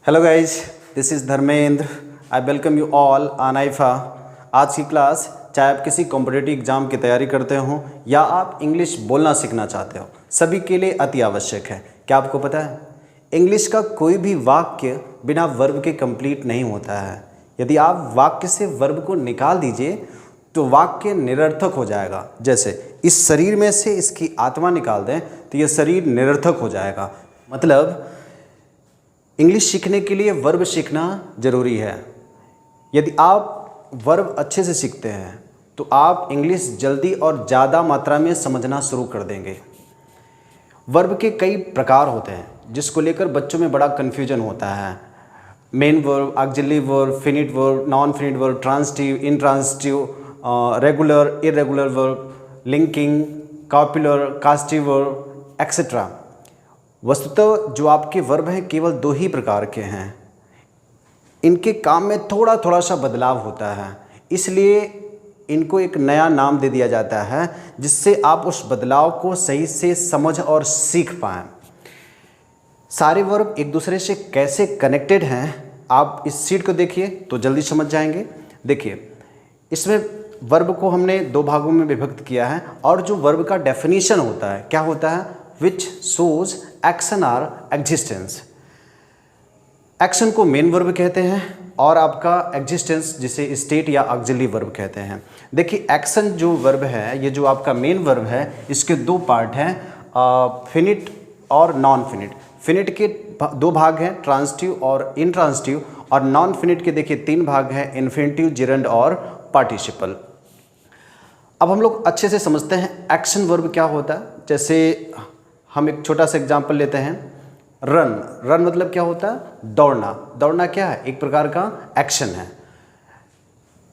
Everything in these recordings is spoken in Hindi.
Hello guys, this is Dharmendra. I welcome you all on IIFA. आज की क्लास, चाहे आप किसी कॉम्पिटिटिव एग्जाम की तैयारी करते हो या आप इंग्लिश बोलना सीखना चाहते हो, सभी के लिए अति आवश्यक है। क्या आपको पता है, इंग्लिश का कोई भी वाक्य बिना वर्ब के कंप्लीट नहीं होता है। यदि आप वाक्य से वर्ब को निकाल दीजिए तो वाक्य निरर्थक हो जाएगा। जैसे इस शरीर में से इसकी आत्मा निकाल दें तो यह शरीर निरर्थक हो जाएगा। मतलब इंग्लिश सीखने के लिए वर्ब सीखना ज़रूरी है। यदि आप वर्ब अच्छे से सीखते हैं तो आप इंग्लिश जल्दी और ज़्यादा मात्रा में समझना शुरू कर देंगे। वर्ब के कई प्रकार होते हैं जिसको लेकर बच्चों में बड़ा कन्फ्यूजन होता है। Main verb, auxiliary verb, finite verb, non finite verb, transitive, intransitive, regular, irregular verb, linking, copular, causative verb, etcetera. वस्तुतः जो आपके वर्ब हैं केवल दो ही प्रकार के हैं। इनके काम में थोड़ा थोड़ा सा बदलाव होता है, इसलिए इनको एक नया नाम दे दिया जाता है जिससे आप उस बदलाव को सही से समझ और सीख पाएँ। सारे वर्ब एक दूसरे से कैसे कनेक्टेड हैं, आप इस शीट को देखिए तो जल्दी समझ जाएंगे। देखिए, इसमें वर्ब को हमने दो भागों में विभक्त किया है और जो वर्ब का डेफिनेशन होता है, क्या होता है, which shows action our existence. Action को मेन वर्ब कहते हैं और आपका एग्जिस्टेंस जिसे स्टेट या ऑक्सिलरी वर्ब कहते हैं। देखिए, एक्शन जो वर्ब है, ये जो आपका मेन वर्ब है, इसके दो पार्ट हैं, फिनिट और नॉन फिनिट। फिनिट के दो भाग हैं, ट्रांसिटिव और इंट्रांसिटिव, और नॉन फिनिट के देखिए तीन भाग हैं, इन्फिनिटिव, जिरंड और पार्टिसिपल। अब हम लोग अच्छे से समझते हैं एक्शन वर्ब क्या होता है। जैसे हम एक छोटा सा एग्जांपल लेते हैं, रन। रन मतलब क्या होता है, दौड़ना। दौड़ना क्या है, एक प्रकार का एक्शन है।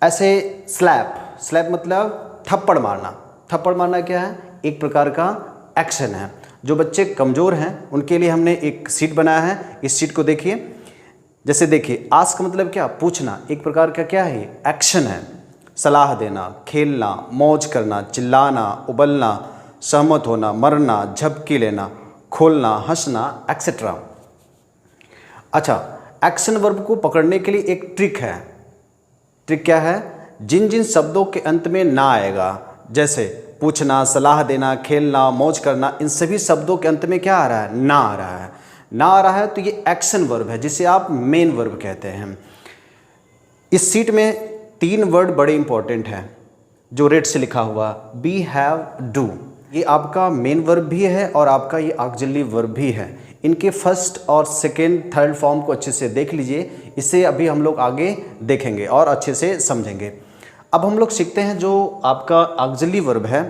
ऐसे स्लैप, स्लैप मतलब थप्पड़ मारना। थप्पड़ मारना क्या है, एक प्रकार का एक्शन है। जो बच्चे कमज़ोर हैं उनके लिए हमने एक शीट बनाया है, इस शीट को देखिए। जैसे देखिए, आस्क मतलब क्या, पूछना, एक प्रकार का क्या है, एक्शन है। सलाह देना, खेलना, मौज करना, चिल्लाना, उबलना, सहमत होना, मरना, झपकी लेना, खोलना, हंसना, एक्सेट्रा। अच्छा, एक्शन वर्ब को पकड़ने के लिए एक ट्रिक है। ट्रिक क्या है, जिन जिन शब्दों के अंत में ना आएगा, जैसे पूछना, सलाह देना, खेलना, मौज करना, इन सभी शब्दों के अंत में क्या आ रहा है, ना आ रहा है। ना आ रहा है तो ये एक्शन वर्ब है जिसे आप मेन वर्ब कहते हैं। इस सीट में तीन वर्ड बड़े इंपॉर्टेंट हैं जो रेड से लिखा हुआ, बी, हैव, डू। ये आपका मेन वर्ब भी है और आपका ये ऑक्सिलरी वर्ब भी है। इनके फर्स्ट और सेकेंड, थर्ड फॉर्म को अच्छे से देख लीजिए। इसे अभी हम लोग आगे देखेंगे और अच्छे से समझेंगे। अब हम लोग सीखते हैं जो आपका ऑक्सिलरी वर्ब है।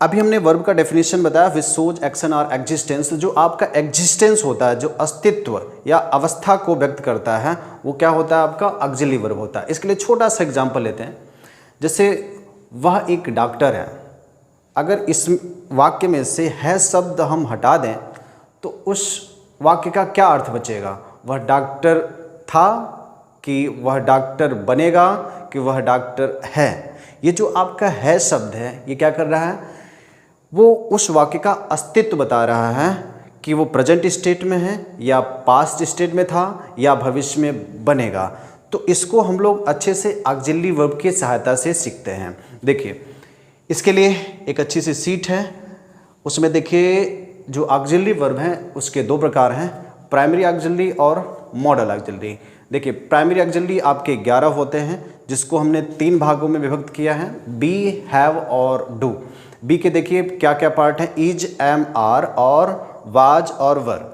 अभी हमने वर्ब का डेफिनेशन बताया, विच शोज एक्शन और एग्जिस्टेंस। जो आपका एग्जिस्टेंस होता है, जो अस्तित्व या अवस्था को व्यक्त करता है, वो क्या होता है, आपका ऑक्सिलरी वर्ब होता है। इसके लिए छोटा सा एग्जांपल लेते हैं। जैसे वह एक डॉक्टर है। अगर इस वाक्य में से है शब्द हम हटा दें तो उस वाक्य का क्या अर्थ बचेगा, वह डॉक्टर था कि वह डॉक्टर बनेगा कि वह डॉक्टर है। ये जो आपका है शब्द है, ये क्या कर रहा है, वो उस वाक्य का अस्तित्व बता रहा है कि वो प्रेजेंट स्टेट में है या पास्ट स्टेट में था या भविष्य में बनेगा। तो इसको हम लोग अच्छे से ऑक्सिलरी वर्ब की सहायता से सीखते हैं। देखिए, इसके लिए एक अच्छी सी सीट है, उसमें देखिए जो ऑक्सिलरी वर्ब हैं उसके दो प्रकार हैं, प्राइमरी ऑक्सिलरी और मॉडल ऑक्सिलरी। देखिए, प्राइमरी ऑक्सिलरी आपके 11 होते हैं जिसको हमने तीन भागों में विभक्त किया है, बी, हैव और डू। बी के देखिए क्या क्या पार्ट हैं, इज, एम, आर और वाज और वर।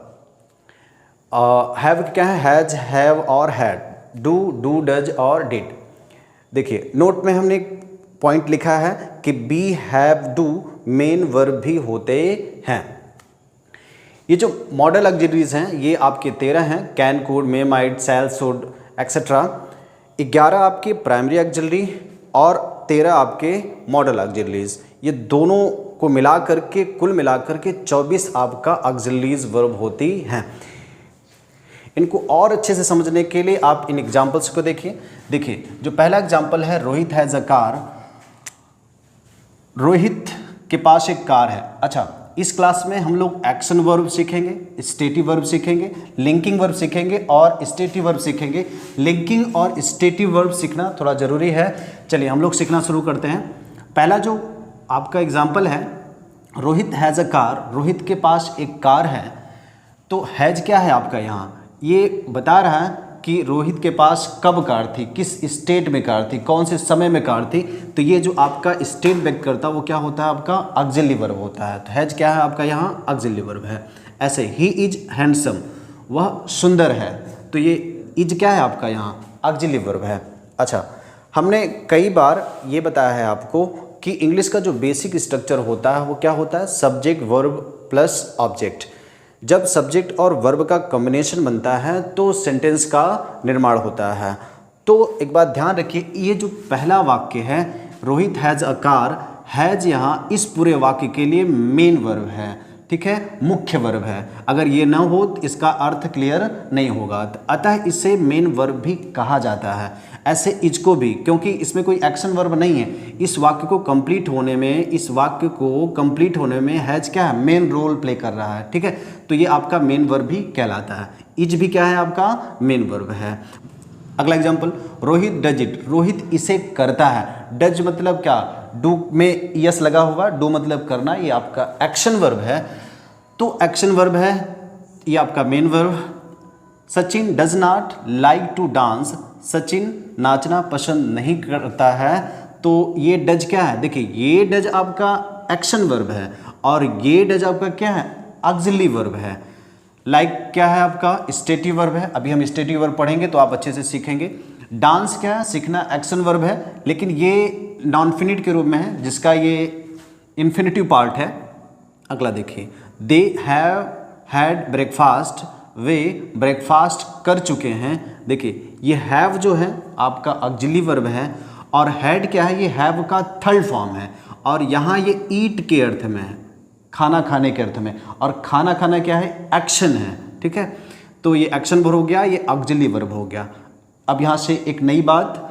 हैव क्या है, हैज, हैव और हैड। डू, डू, डज और डिड। देखिए, नोट में हमने एक पॉइंट लिखा है कि be, have, do main verb भी होते हैं। ये जो मॉडल ऑक्सिलरीज हैं ये आपके 13 हैं, can, could, may, might, shall, should, etcetera. 11 आपके प्राइमरी ऑक्सिलरी और 13 आपके मॉडल ऑक्सिलरीज। ये दोनों को मिला करके कुल मिलाकर के 24 आपका ऑक्सिलरीज वर्ब होती हैं। इनको और अच्छे से समझने के लिए आप इन एग्जाम्पल्स को देखिए। देखिए, जो पहला एग्जाम्पल है, Rohit has a car. Rohit के पास एक कार है। अच्छा, इस क्लास में हम लोग एक्शन वर्ब सीखेंगे, स्टेटिव वर्ब सीखेंगे, लिंकिंग वर्ब सीखेंगे और स्टेटिव वर्ब सीखेंगे। लिंकिंग और स्टेटिव वर्ब सीखना थोड़ा ज़रूरी है। चलिए हम लोग सीखना शुरू करते हैं। पहला जो आपका एग्जाम्पल है, Rohit has a car, Rohit के पास एक कार है। तो हैज़ क्या है आपका यहाँ, ये बता रहा है कि रोहित के पास कब कार थी, किस स्टेट में कार थी, कौन से समय में कार थी। तो ये जो आपका स्टेट व्यक्त करता है वो क्या होता है, आपका ऑक्सिलरी वर्ब होता है। तो हैज क्या है आपका यहाँ, ऑक्सिलरी वर्ब है। ऐसे ही इज हैंडसम, वह सुंदर है। तो ये इज क्या है आपका यहाँ, ऑक्सिलरी वर्ब है। अच्छा, हमने कई बार ये बताया है आपको कि इंग्लिश का जो बेसिक स्ट्रक्चर होता है वो क्या होता है, सब्जेक्ट वर्ब प्लस ऑब्जेक्ट। जब सब्जेक्ट और वर्ब का कॉम्बिनेशन बनता है तो सेंटेंस का निर्माण होता है। तो एक बात ध्यान रखिए, ये जो पहला वाक्य है Rohit has a car, has यहाँ इस पूरे वाक्य के लिए मेन वर्ब है, ठीक है, मुख्य वर्ब है। अगर ये ना हो तो इसका अर्थ क्लियर नहीं होगा, अतः इसे मेन वर्ब भी कहा जाता है। ऐसे इज को भी, क्योंकि इसमें कोई एक्शन वर्ब नहीं है, इस वाक्य को कंप्लीट होने में हैज क्या है, मेन रोल प्ले कर रहा है, ठीक है। तो ये आपका मेन वर्ब भी कहलाता है। इज भी क्या है आपका, मेन वर्ब है। अगला example, Rohit does it, Rohit इसे करता है। डज मतलब क्या, डू में यस लगा हुआ, डू मतलब करना, ये आपका एक्शन वर्ब है। तो एक्शन वर्ब है, ये आपका main verb. Sachin does not like to dance, Sachin नाचना पसंद नहीं करता है। तो ये डज क्या है, देखिए ये डज आपका एक्शन वर्ब है और ये डज आपका क्या है, ऑक्सिलरी वर्ब है। लाइक क्या है आपका, स्टेटिव वर्ब है। अभी हम स्टेटिव वर्ब पढ़ेंगे तो आप अच्छे से सीखेंगे। डांस क्या है, सीखना, एक्शन वर्ब है, लेकिन ये नॉन फिनिट के रूप में है जिसका ये इन्फिनिटिव पार्ट है। अगला देखिए, they have had breakfast, way breakfast कर चुके हैं। देखिए ये हैव जो है आपका ऑक्सिलरी वर्ब है और हैड क्या है, ये हैव का थर्ड फॉर्म है और यहाँ ये ईट के अर्थ में है, खाना खाने के अर्थ में, और खाना खाना क्या है, एक्शन है, ठीक है। तो ये एक्शन वर्ब हो गया, ये ऑक्सिलरी वर्ब हो गया। अब यहाँ से एक नई बात,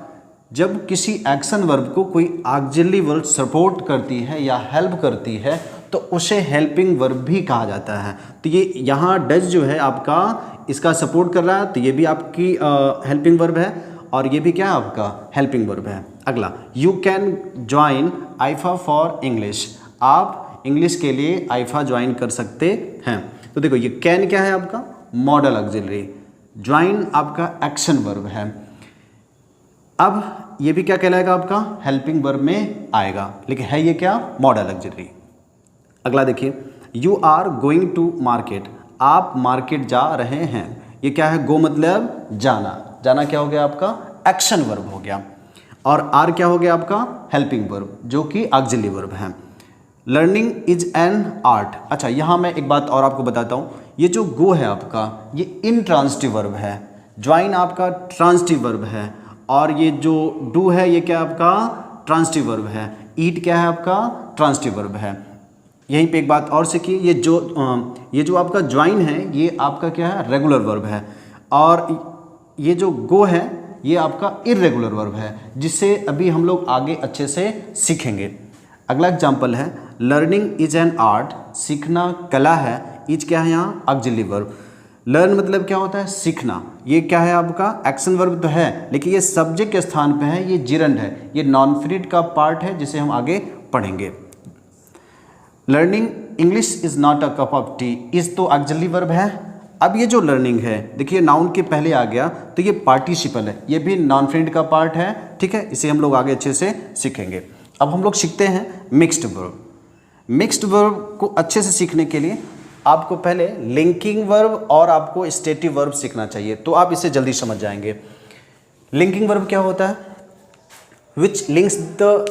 जब किसी एक्शन वर्ब को कोई ऑक्सिलरी वर्ब सपोर्ट करती है या हेल्प करती है तो उसे हेल्पिंग वर्ब भी कहा जाता है। तो ये यहाँ डज जो है आपका इसका सपोर्ट कर रहा है, तो ये भी आपकी हेल्पिंग वर्ब है और ये भी क्या है आपका हेल्पिंग वर्ब है। अगला, you can join IIFA for English, आप इंग्लिश के लिए आईफा ज्वाइन कर सकते हैं। तो देखो ये कैन क्या है आपका, मॉडल ऑक्सिलरी, ज्वाइन आपका एक्शन वर्ब है। अब ये भी क्या कहलाएगा आपका, हेल्पिंग वर्ब में आएगा, लेकिन है ये क्या, मॉडल ऑक्सिलरी। अगला देखिए, you are going to market, आप मार्केट जा रहे हैं। ये क्या है, गो मतलब जाना, जाना क्या हो गया आपका, एक्शन वर्ब हो गया, और आर क्या हो गया आपका, हेल्पिंग वर्ब जो कि ऑक्सिलरी वर्ब है। Learning is an art. अच्छा, यहाँ मैं एक बात और आपको बताता हूँ, ये जो गो है आपका ये इनट्रांजिटिव वर्ब है, ज्वाइन आपका ट्रांजिटिव वर्ब है, और ये जो डू है ये क्या आपका ट्रांजिटिव वर्ब है, ईट क्या है आपका ट्रांजिटिव वर्ब है। यहीं पे एक बात और सीखिए, ये जो आपका ज्वाइन है ये आपका क्या है, रेगुलर वर्ब है, और ये जो गो है ये आपका इर्रेगुलर वर्ब है, जिससे अभी हम लोग आगे अच्छे से सीखेंगे। अगला एग्जाम्पल है, लर्निंग इज एन आर्ट, सीखना कला है। इज क्या है यहाँ, ऑक्सिलरी वर्ब। लर्न मतलब क्या होता है, सीखना, ये क्या है आपका एक्शन वर्ब तो है, लेकिन ये सब्जेक्ट के स्थान पे है, ये जिरंड है, ये नॉन फिनिट का पार्ट है जिसे हम आगे पढ़ेंगे। Learning English is not a cup of T, is तो ऑक्सिलरी वर्ब है। अब ये जो लर्निंग है देखिए नाउन के पहले आ गया तो ये पार्टिसिपल है, ये भी नॉन फिनिट का पार्ट है, ठीक है, इसे हम लोग आगे अच्छे से सीखेंगे। अब हम लोग सीखते हैं मिक्स्ड वर्ब। मिक्स्ड वर्ब को अच्छे से सीखने के लिए आपको पहले लिंकिंग वर्ब और आपको स्टेटिव वर्ब सीखना चाहिए, तो आप इसे जल्दी समझ जाएंगे। लिंकिंग वर्ब क्या होता है, which links the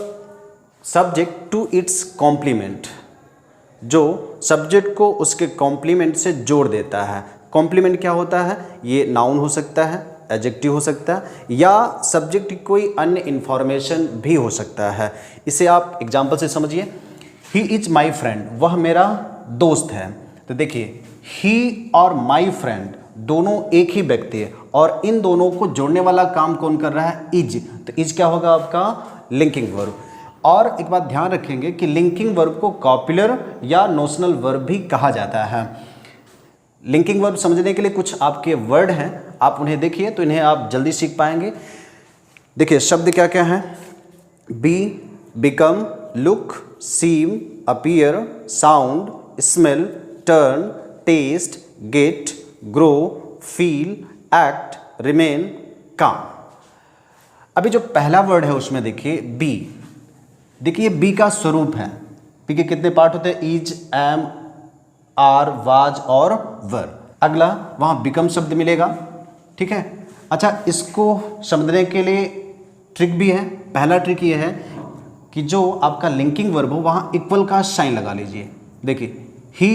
subject to its complement, जो सब्जेक्ट को उसके कॉम्प्लीमेंट से जोड़ देता है। कॉम्प्लीमेंट क्या होता है, ये नाउन हो सकता है, एडजेक्टिव हो सकता है, या सब्जेक्ट की कोई अन्य इंफॉर्मेशन भी हो सकता है। इसे आप एग्जाम्पल से समझिए, ही इज माई फ्रेंड, वह मेरा दोस्त है। तो देखिए ही और माई फ्रेंड दोनों एक ही व्यक्ति है और इन दोनों को जोड़ने वाला काम कौन कर रहा है, इज। तो इज क्या होगा आपका लिंकिंग वर्ब। और एक बात ध्यान रखेंगे कि लिंकिंग वर्ब को कॉपुलर या नोशनल वर्ब भी कहा जाता है। लिंकिंग वर्ब समझने के लिए कुछ आपके वर्ड हैं, आप उन्हें देखिए तो इन्हें आप जल्दी सीख पाएंगे। देखिए शब्द क्या क्या हैं, be, become, look, seem, appear, sound, smell, turn, taste, get, grow, feel, act, remain, काम। अभी जो पहला वर्ड है उसमें देखिए बी, देखिए बी का स्वरूप है। बी के कितने पार्ट होते हैं, इज, एम, आर, वाज और वर। अगला वहाँ बिकम शब्द मिलेगा, ठीक है। अच्छा, इसको समझने के लिए ट्रिक भी है। पहला ट्रिक ये है कि जो आपका लिंकिंग वर्ब हो वहाँ इक्वल का साइन लगा लीजिए। देखिए ही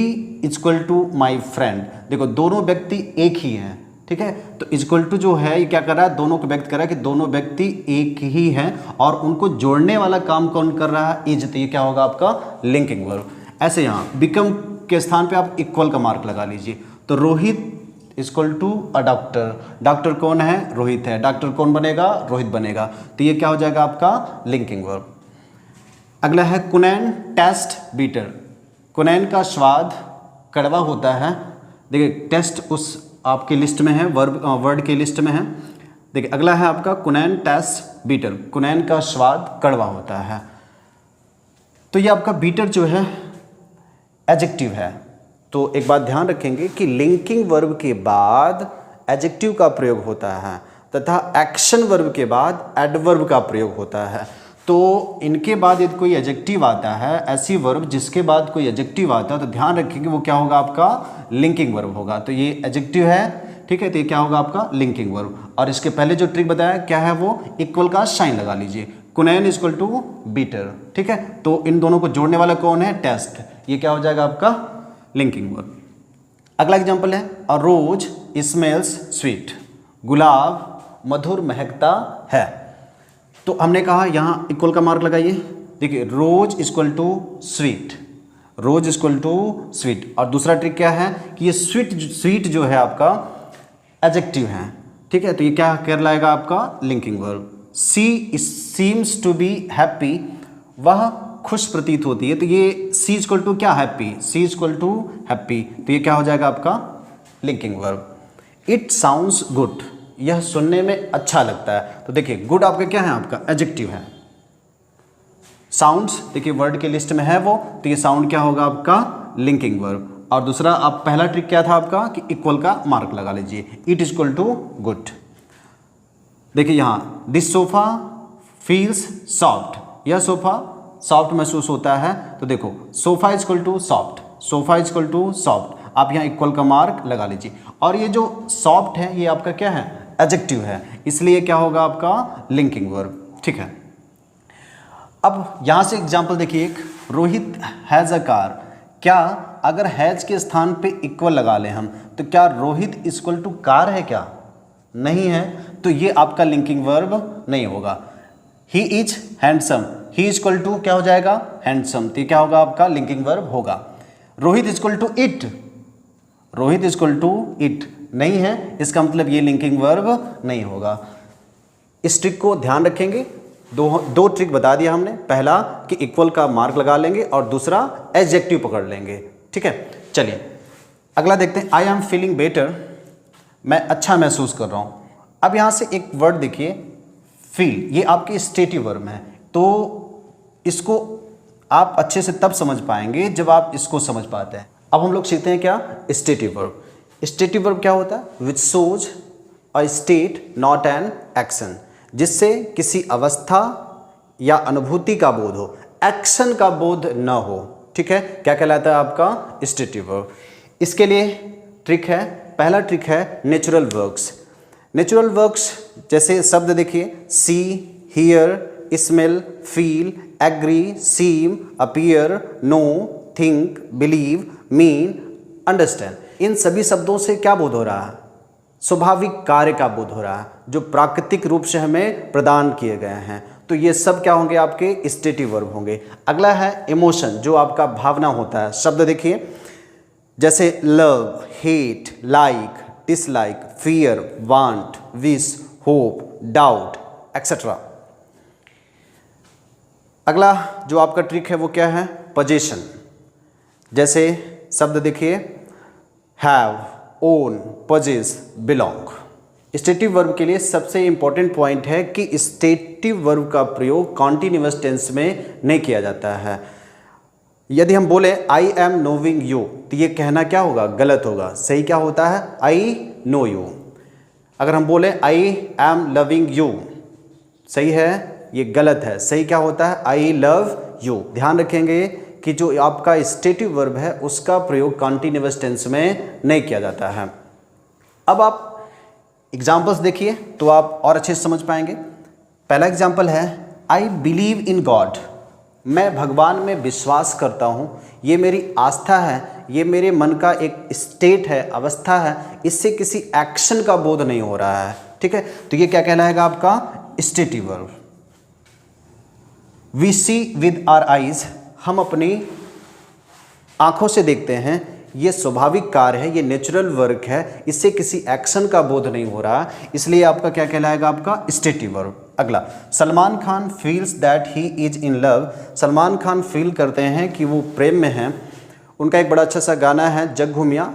इक्वल टू माई फ्रेंड, देखो दोनों व्यक्ति एक ही हैं, ठीक है। तो इक्वल टू जो है ये क्या कर रहा है, दोनों को व्यक्त कर रहा है कि दोनों व्यक्ति एक ही हैं और उनको जोड़ने वाला काम कौन कर रहा है, इज। तो ये क्या होगा आपका लिंकिंग वर्ब। ऐसे यहाँ बिकम के स्थान पे आप इक्वल का मार्क लगा लीजिए। तो Rohit equal to a doctor, doctor कौन है, रोहित है, डॉक्टर कौन बनेगा, रोहित बनेगा। तो ये क्या हो जाएगा आपका लिंकिंग वर्ब। अगला है कुनैन टेस्ट बीटर, कुनैन का स्वाद कड़वा होता है। देखिए टेस्ट उस आपकी लिस्ट में है, वर्ड की लिस्ट में है। देखिए अगला है आपका कुनैन टेस्ट बीटर, कुनैन का स्वाद कड़वा होता है। तो ये आपका बीटर जो है एडजेक्टिव है। तो एक बात ध्यान रखेंगे कि लिंकिंग वर्ब के बाद एडजेक्टिव का प्रयोग होता है तथा एक्शन वर्ब के बाद एडवर्ब का प्रयोग होता है। तो इनके बाद यदि कोई एडजेक्टिव आता है, ऐसी वर्ब जिसके बाद कोई एडजेक्टिव आता है, तो ध्यान रखिए कि वो क्या होगा, आपका लिंकिंग वर्ब होगा। तो ये एडजेक्टिव है, ठीक है, तो ये क्या होगा आपका लिंकिंग वर्ब। और इसके पहले जो ट्रिक बताया क्या है, वो इक्वल का साइन लगा लीजिए, कुनैन इक्वल टू बीटर, ठीक है। तो इन दोनों को जोड़ने वाला कौन है, टेस्ट, ये क्या हो जाएगा आपका लिंकिंग वर्ब। अगला एग्जाम्पल है अ रोज स्मेल्स स्वीट, गुलाब मधुर महकता है। तो हमने कहा यहाँ इक्वल का मार्क लगाइए। देखिए rose equal to sweet, rose equal to sweet. और दूसरा ट्रिक क्या है कि ये स्वीट जो है आपका एडजेक्टिव है, ठीक है। तो ये क्या कर लाएगा आपका linking verb. She seems to be happy, वह खुश प्रतीत होती है। तो ये सी इक्वल टू क्या, happy, she equal to happy. तो ये क्या हो जाएगा आपका linking verb. It sounds good, यह सुनने में अच्छा लगता है। तो देखिए गुड आपका क्या है, आपका एडजेक्टिव है। साउंड्स देखिए वर्ड के लिस्ट में है वो, तो ये साउंड क्या होगा आपका लिंकिंग वर्ब। और दूसरा आप पहला ट्रिक क्या था आपका कि इक्वल का मार्क लगा लीजिए, इट इक्वल टू गुड। देखिए यहाँ दिस सोफा फील्स सॉफ्ट, यह सोफा सॉफ्ट महसूस होता है। तो देखो sofa equal to soft, sofa equal to soft, आप यहाँ इक्वल का मार्क लगा लीजिए। और ये जो सॉफ्ट है ये आपका क्या है, एडजेक्टिव है, इसलिए क्या होगा आपका लिंकिंग वर्ब, ठीक है। अब यहाँ से एग्जाम्पल देखिए एक, रोहित हैज़ अ कार, क्या अगर हैज़ के स्थान पे इक्वल लगा लें हम, तो क्या रोहित इक्वल टू कार है, क्या नहीं है, तो ये आपका लिंकिंग वर्ब नहीं होगा। He is handsome, he equal to क्या हो जाएगा, हैंडसम, तो क्या होगा आपका लिंकिंग वर्ब होगा। Rohit equal to it, Rohit equal to it नहीं है, इसका मतलब ये लिंकिंग वर्ब नहीं होगा। इस ट्रिक को ध्यान रखेंगे। दो ट्रिक बता दिया हमने, पहला कि इक्वल का मार्क लगा लेंगे और दूसरा एडजेक्टिव पकड़ लेंगे, ठीक है। चलिए अगला देखते हैं, आई एम फीलिंग बेटर, मैं अच्छा महसूस कर रहा हूँ। अब यहाँ से एक वर्ड देखिए फील, ये आपकी स्टेटिव वर्ब है। तो इसको आप अच्छे से तब समझ पाएंगे जब आप इसको समझ पाते हैं। अब हम लोग सीखते हैं क्या, स्टेटिव वर्ब। स्टेटिव वर्ब क्या होता है, which shows a state not an action, जिससे किसी अवस्था या अनुभूति का बोध हो, एक्शन का बोध न हो, ठीक है, क्या कहलाता है आपका स्टेटिव वर्ब। इसके लिए ट्रिक है, पहला ट्रिक है नेचुरल वर्ब्स। नेचुरल वर्ब्स जैसे शब्द देखिए, see, hear, smell, feel, agree, seem, appear, know, think, believe, mean, understand. इन सभी शब्दों से क्या बोध हो रहा है, स्वाभाविक कार्य का बोध हो रहा है जो प्राकृतिक रूप से हमें प्रदान किए गए हैं। तो ये सब क्या होंगे, आपके स्टेटिव वर्ब होंगे। अगला है इमोशन, जो आपका भावना होता है। शब्द देखिए जैसे love, hate, like, dislike, fear, want, wish, hope, doubt etcetera. अगला जो आपका ट्रिक है वो क्या है, पोजीशन। जैसे शब्द देखिए, have, own, possess, belong. Stative verb के लिए सबसे इंपॉर्टेंट पॉइंट है कि स्टेटिव वर्ब का प्रयोग कॉन्टिन्यूअस टेंस में नहीं किया जाता है। यदि हम बोले आई एम नोविंग यू, तो ये कहना क्या होगा, गलत होगा। सही क्या होता है, आई नो यू। अगर हम बोले आई एम लविंग यू, सही है, ये गलत है। सही क्या होता है, आई लव यू। ध्यान रखेंगे कि जो आपका स्टेटिव वर्ब है उसका प्रयोग कॉन्टिन्यूअस टेंस में नहीं किया जाता है। अब आप एग्जाम्पल्स देखिए तो आप और अच्छे से समझ पाएंगे। पहला एग्जाम्पल है, आई बिलीव इन गॉड, मैं भगवान में विश्वास करता हूँ, ये मेरी आस्था है, ये मेरे मन का एक स्टेट है, अवस्था है, इससे किसी एक्शन का बोध नहीं हो रहा है। ठीक है, तो ये क्या कहलाएगा आपका stative verb. We see with our eyes, हम अपनी आंखों से देखते हैं, ये स्वाभाविक कार्य है, ये नेचुरल वर्क है, इससे किसी एक्शन का बोध नहीं हो रहा, इसलिए आपका क्या कहलाएगा, आपका स्टेटिव वर्ब। अगला, Salman Khan feels that he is in love, Salman Khan feel करते हैं कि वो प्रेम में हैं। उनका एक बड़ा अच्छा सा गाना है जग घूमिया,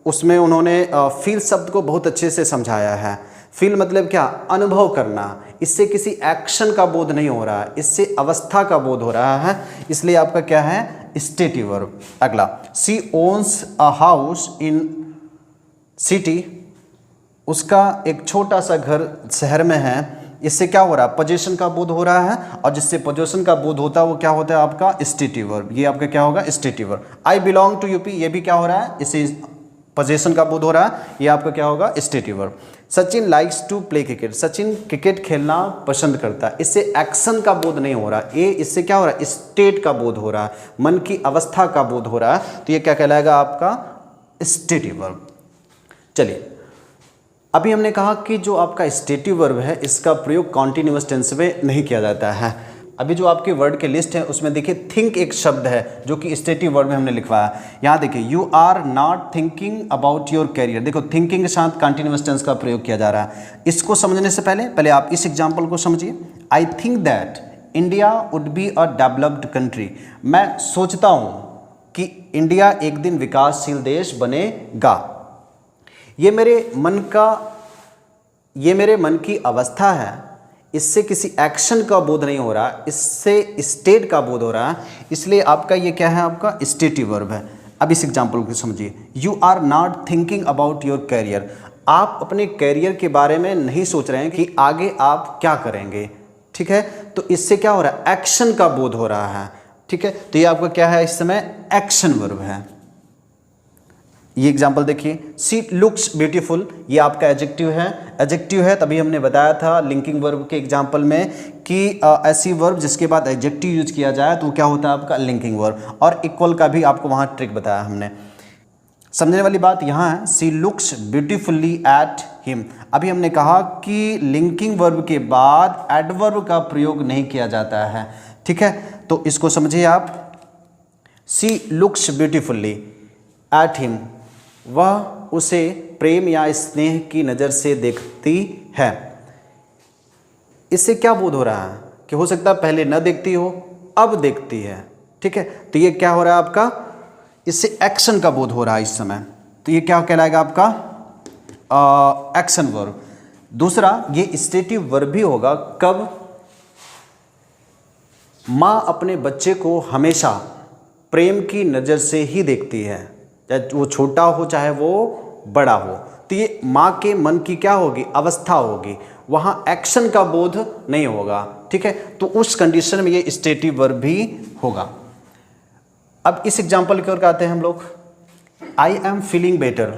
उसमें उन्होंने फील शब्द को बहुत अच्छे से समझाया है। फील मतलब क्या, अनुभव करना, इससे किसी एक्शन का बोध नहीं हो रहा है, इससे अवस्था का बोध हो रहा है, इसलिए आपका क्या है, स्टेटिव वर्ब। अगला, she owns a house in city, उसका एक छोटा सा घर शहर में है, इससे क्या हो रहा है, पोजीशन का बोध हो रहा है, और जिससे पोजीशन का बोध होता है वो क्या होता है, आपका स्टेटिव वर्ब। ये आपका क्या होगा, stative verb. I belong to UP, ये भी क्या हो रहा है, इससे पोजीशन का बोध हो रहा है, ये आपका क्या होगा, stative verb. Sachin likes to play cricket, Sachin cricket खेलना पसंद करता है, इससे एक्शन का बोध नहीं हो रहा, ये इससे क्या हो रहा है, स्टेट का बोध हो रहा है, मन की अवस्था का बोध हो रहा है, तो ये क्या कहलाएगा, आपका स्टेटिव वर्ब। चलिए, अभी हमने कहा कि जो आपका स्टेटिव वर्ब है इसका प्रयोग कॉन्टिन्यूअस टेंस में नहीं किया जाता है। अभी जो आपकी वर्ड की लिस्ट है उसमें देखिए थिंक एक शब्द है जो कि स्टेटिव वर्ब में हमने लिखवाया। यहाँ देखिए, you are not thinking about your career, देखो थिंकिंग के साथ कॉन्टिन्यूअस टेंस का प्रयोग किया जा रहा है। इसको समझने से पहले आप इस एग्जाम्पल को समझिए। I think that India would be a developed country, मैं सोचता हूँ कि इंडिया एक दिन विकासशील देश बनेगा। ये मेरे मन की अवस्था है, इससे किसी एक्शन का बोध नहीं हो रहा, इससे स्टेट का बोध हो रहा है, इसलिए आपका ये क्या है, आपका स्टेटिव वर्ब है। अब इस एग्जाम्पल को समझिए, you are not thinking about your career, आप अपने कैरियर के बारे में नहीं सोच रहे हैं कि आगे आप क्या करेंगे। ठीक है, तो इससे क्या हो रहा है, एक्शन का बोध हो रहा है। ठीक है, तो ये आपका क्या है, इस समय एक्शन वर्ब है। ये एग्जाम्पल देखिए, शी लुक्स ब्यूटीफुल, ये आपका एडजेक्टिव है। तभी हमने बताया था लिंकिंग वर्ब के एग्जाम्पल में कि ऐसी वर्ब जिसके बाद एडजेक्टिव यूज किया जाए तो क्या होता है, आपका लिंकिंग वर्ब। और इक्वल का भी आपको वहाँ ट्रिक बताया हमने। समझने वाली बात यहाँ है, she looks beautifully at him. अभी हमने कहा कि लिंकिंग वर्ब के बाद एडवर्ब का प्रयोग नहीं किया जाता है। ठीक है, तो इसको समझिए आप, she looks beautifully at him, वह उसे प्रेम या स्नेह की नज़र से देखती है। इससे क्या बोध हो रहा है कि हो सकता है पहले न देखती हो, अब देखती है। ठीक है, तो ये क्या हो रहा है आपका, इससे एक्शन का बोध हो रहा है इस समय, तो ये क्या कहलाएगा आपका एक्शन वर्ब। दूसरा, ये स्टेटिव वर्ब भी होगा कब, माँ अपने बच्चे को हमेशा प्रेम की नज़र से ही देखती है, चाहे वो छोटा हो चाहे वो बड़ा हो, तो ये माँ के मन की क्या होगी, अवस्था होगी, वहाँ एक्शन का बोध नहीं होगा। ठीक है, तो उस कंडीशन में ये स्टेटिव वर्ब भी होगा। अब इस एग्जाम्पल की ओर आते हैं हम लोग। आई एम फीलिंग बेटर,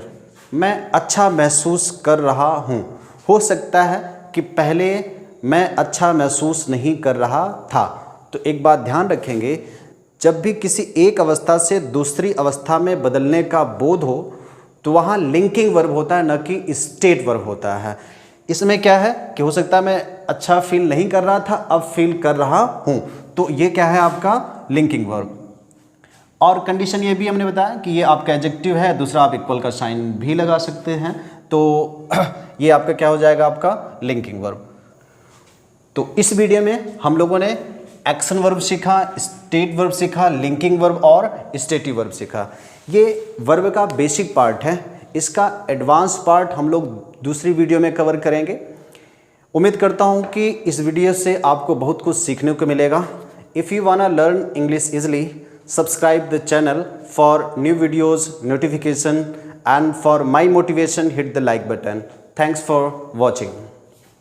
मैं अच्छा महसूस कर रहा हूँ। हो सकता है कि पहले मैं अच्छा महसूस नहीं कर रहा था। तो एक बात ध्यान रखेंगे, जब भी किसी एक अवस्था से दूसरी अवस्था में बदलने का बोध हो तो वहाँ लिंकिंग वर्ब होता है, न कि स्टेट वर्ब होता है। इसमें क्या है कि हो सकता है मैं अच्छा फील नहीं कर रहा था, अब फील कर रहा हूँ, तो ये क्या है, आपका लिंकिंग वर्ब। और कंडीशन ये भी हमने बताया कि ये आपका एडजेक्टिव है, दूसरा आप इक्वल का साइन भी लगा सकते हैं, तो ये आपका क्या हो जाएगा, आपका लिंकिंग वर्ब। तो इस वीडियो में हम लोगों ने एक्शन वर्ब सीखा, स्टेट वर्ब सीखा, लिंकिंग वर्ब और स्टेटिव वर्ब सीखा। ये वर्ब का बेसिक पार्ट है। इसका एडवांस पार्ट हम लोग दूसरी वीडियो में कवर करेंगे। उम्मीद करता हूँ कि इस वीडियो से आपको बहुत कुछ सीखने को मिलेगा। If you wanna learn English easily, subscribe the channel for new videos notification, and for my motivation hit the like button. Thanks for watching.